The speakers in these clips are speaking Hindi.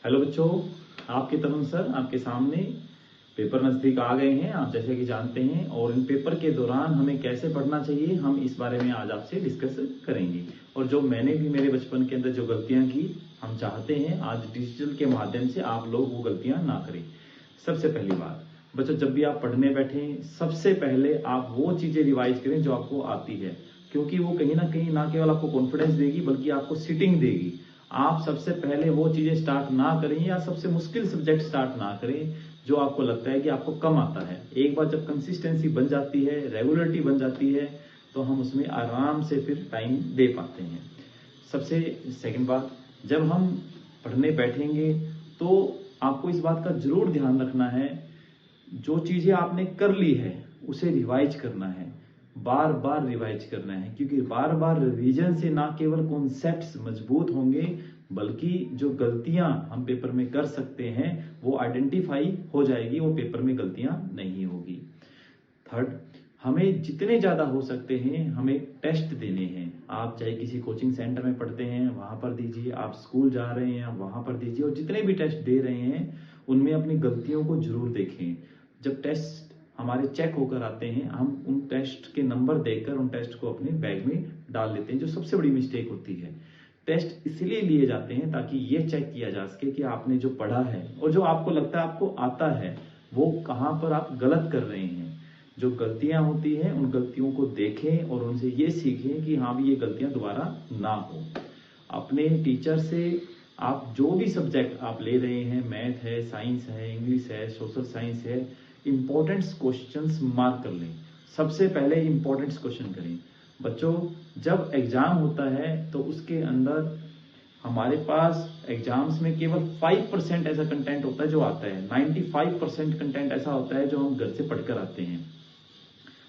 हेलो बच्चों, आपके तरुण सर आपके सामने। पेपर नज़दीक आ गए हैं, आप जैसे कि जानते हैं, और इन पेपर के दौरान हमें कैसे पढ़ना चाहिए हम इस बारे में आज आपसे डिस्कस करेंगे। और जो मैंने भी मेरे बचपन के अंदर जो गलतियां की, हम चाहते हैं आज डिजिटल के माध्यम से आप लोग वो गलतियां ना करें। सबसे पहली बात बच्चों, जब भी आप पढ़ने बैठें सबसे पहले आप वो चीज़ें रिवाइज करें जो आपको आती है, क्योंकि वो कहीं ना केवल आपको कॉन्फिडेंस देगी बल्कि आपको सिटिंग देगी। आप सबसे पहले वो चीजें स्टार्ट ना करें या सबसे मुश्किल सब्जेक्ट स्टार्ट ना करें जो आपको लगता है कि आपको कम आता है। एक बार जब कंसिस्टेंसी बन जाती है, रेगुलरिटी बन जाती है, तो हम उसमें आराम से फिर टाइम दे पाते हैं। सबसे सेकंड बात, जब हम पढ़ने बैठेंगे तो आपको इस बात का जरूर ध्यान रखना है, जो चीजें आपने कर ली है उसे रिवाइज करना है, बार बार रिवाइज करना है, क्योंकि बार बार रिवीजन से ना केवल कॉन्सेप्ट्स मजबूत होंगे बल्कि जो गलतियां हम पेपर में कर सकते हैं वो आइडेंटिफाई हो जाएगी, वो पेपर में गलतियां नहीं होगी। थर्ड, हमें जितने ज्यादा हो सकते हैं हमें टेस्ट देने हैं। आप चाहे किसी कोचिंग सेंटर में पढ़ते हैं वहां पर दीजिए, आप स्कूल जा रहे हैं वहां पर दीजिए, और जितने भी टेस्ट दे रहे हैं उनमें अपनी गलतियों को जरूर देखें। जब टेस्ट हमारे चेक होकर आते हैं हम उन टेस्ट के नंबर देखकर उन टेस्ट को अपने बैग में डाल लेते हैं, जो सबसे बड़ी मिस्टेक होती है। टेस्ट इसलिए लिए जाते हैं ताकि ये चेक किया जा सके कि आपने जो पढ़ा है और जो आपको लगता है आपको आता है वो कहाँ पर आप गलत कर रहे हैं। जो गलतियां होती हैं उन गलतियों को देखें और उनसे ये सीखें कि हाँ भी ये गलतियां दोबारा ना हो। अपने टीचर से आप जो भी सब्जेक्ट आप ले रहे हैं, मैथ है, साइंस है, इंग्लिश है, सोशल साइंस है, इंपॉर्टेंट्स क्वेश्चंस मार्क कर लें। सबसे पहले इंपॉर्टेंट्स क्वेश्चन करें। बच्चों, जब एग्जाम होता है तो उसके अंदर हमारे पास एग्जाम्स में केवल 5% ऐसा कंटेंट होता है जो आता है, 95% कंटेंट ऐसा होता है जो हम घर से पढ़कर आते हैं।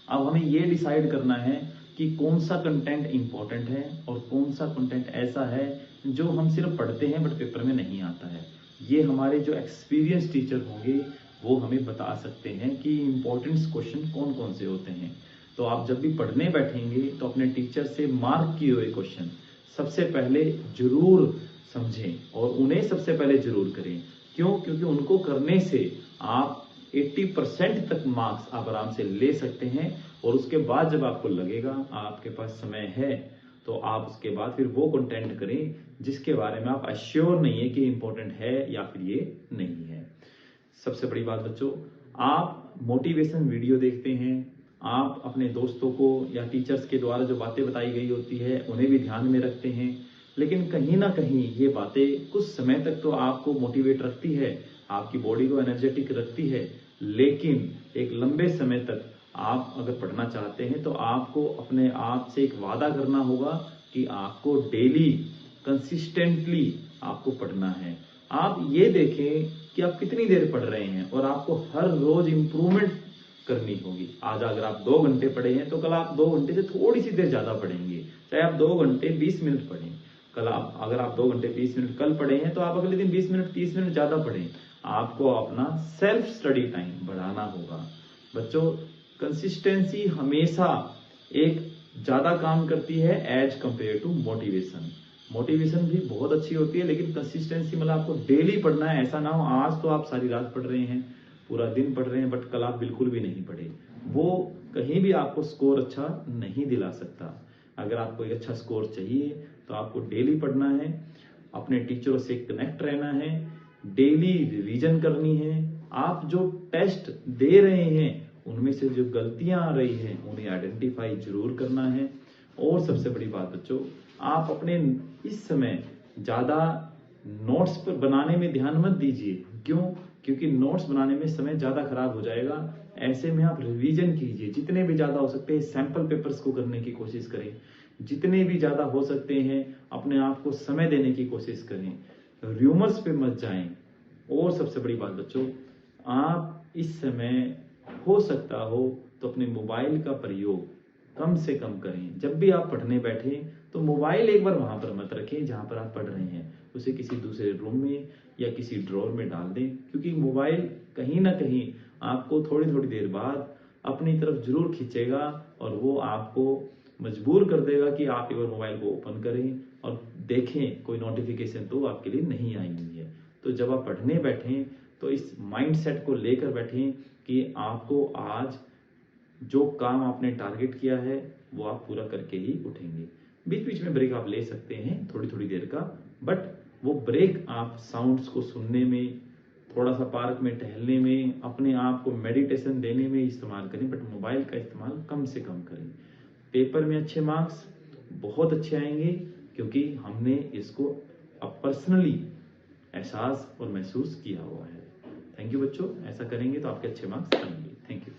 अब हमें ये डिसाइड करना है कि कौन सा कंटेंट इंपॉर्टेंट है और कौन सा कंटेंट ऐसा है जो हम सिर्फ पढ़ते हैं बट पेपर में नहीं आता है। ये हमारे जो एक्सपीरियंस टीचर होंगे वो हमें बता सकते हैं कि इंपॉर्टेंट क्वेश्चन कौन कौन से होते हैं। तो आप जब भी पढ़ने बैठेंगे तो अपने टीचर से मार्क किए हुए क्वेश्चन सबसे पहले जरूर समझें और उन्हें सबसे पहले जरूर करें। क्यों? क्योंकि उनको करने से आप 80% तक मार्क्स आप आराम से ले सकते हैं, और उसके बाद जब आपको लगेगा आपके पास समय है तो आप उसके बाद फिर वो कंटेंट करें जिसके बारे में आप अश्योर नहीं है कि इंपॉर्टेंट है या फिर ये नहीं है। सबसे बड़ी बात बच्चों, आप मोटिवेशन वीडियो देखते हैं, आप अपने दोस्तों को या टीचर्स के द्वारा जो बातें बताई गई होती है उन्हें भी ध्यान में रखते हैं, लेकिन कहीं ना कहीं ये बातें कुछ समय तक तो आपको मोटिवेट रखती है, आपकी बॉडी को एनर्जेटिक रखती है, लेकिन एक लंबे समय तक आप अगर पढ़ना चाहते हैं तो आपको अपने आप से एक वादा करना होगा कि आपको डेली कंसिस्टेंटली आपको पढ़ना है। आप ये देखें कि आप कितनी देर पढ़ रहे हैं और आपको हर रोज इंप्रूवमेंट करनी होगी। आज अगर आप 2 घंटे पढ़े हैं तो कल आप 2 घंटे से थोड़ी सी देर ज्यादा पढ़ेंगे, चाहे आप 2 घंटे 20 मिनट पढ़ें। कल आप अगर आप 2 घंटे 20 मिनट कल पढ़े हैं तो आप अगले दिन 20 मिनट 30 मिनट ज्यादा पढ़ें। आपको अपना सेल्फ स्टडी टाइम बढ़ाना होगा। बच्चों, कंसिस्टेंसी हमेशा एक ज्यादा काम करती है as compare to motivation. Motivation भी बहुत अच्छी होती है, लेकिन कंसिस्टेंसी मतलब आपको डेली पढ़ना है। ऐसा ना हो आज तो आप सारी रात पढ़ रहे हैं, पूरा दिन पढ़ रहे हैं, बट कल आप बिल्कुल भी नहीं पढ़े। वो कहीं भी आपको स्कोर अच्छा नहीं दिला सकता। अगर आपको एक अच्छा स्कोर चाहिए तो आपको डेली पढ़ना है, अपने टीचरों से कनेक्ट रहना है, डेली रिवीजन करनी है। आप जो टेस्ट दे रहे हैं उनमें से जो गलतियां आ रही हैं उन्हें आइडेंटिफाई जरूर करना है। और सबसे बड़ी बात बच्चों, आप अपने इस समय ज्यादा नोट्स पर बनाने में ध्यान मत दीजिए। क्यों? क्योंकि नोट्स बनाने में समय ज्यादा खराब हो जाएगा। ऐसे में आप रिवीजन कीजिए, जितने भी ज्यादा हो सकते हैं सैंपल पेपर्स को करने की कोशिश करें, जितने भी ज्यादा हो सकते हैं अपने आप को समय देने की कोशिश करें, र्यूमर्स पे मत जाएं। और सबसे बड़ी बात बच्चों, आप इस समय हो सकता हो तो अपने मोबाइल का प्रयोग कम से कम करें। जब भी आप पढ़ने बैठे तो मोबाइल एक बार वहां पर मत रखें जहां पर आप पढ़ रहे हैं, उसे किसी दूसरे रूम में या किसी ड्रॉर में डाल दें, क्योंकि मोबाइल कहीं ना कहीं आपको थोड़ी थोड़ी देर बाद अपनी तरफ जरूर खींचेगा और वो आपको मजबूर कर देगा कि आप एक बार मोबाइल को ओपन करें और देखें कोई नोटिफिकेशन तो आपके लिए नहीं आई हुई है। तो जब आप पढ़ने बैठें तो इस माइंड सेट को लेकर बैठें कि आपको आज जो काम आपने टारगेट किया है वो आप पूरा करके ही उठेंगे। बीच बीच में ब्रेक आप ले सकते हैं थोड़ी थोड़ी देर का, बट वो ब्रेक आप साउंड्स को सुनने में, थोड़ा सा पार्क में टहलने में, अपने आप को मेडिटेशन देने में इस्तेमाल करें, बट मोबाइल का इस्तेमाल कम से कम करें। पेपर में अच्छे मार्क्स बहुत अच्छे आएंगे क्योंकि हमने इसको अब पर्सनली एहसास और महसूस किया हुआ है। थैंक यू बच्चों, ऐसा करेंगे तो आपके अच्छे मार्क्स आएंगे। Thank you.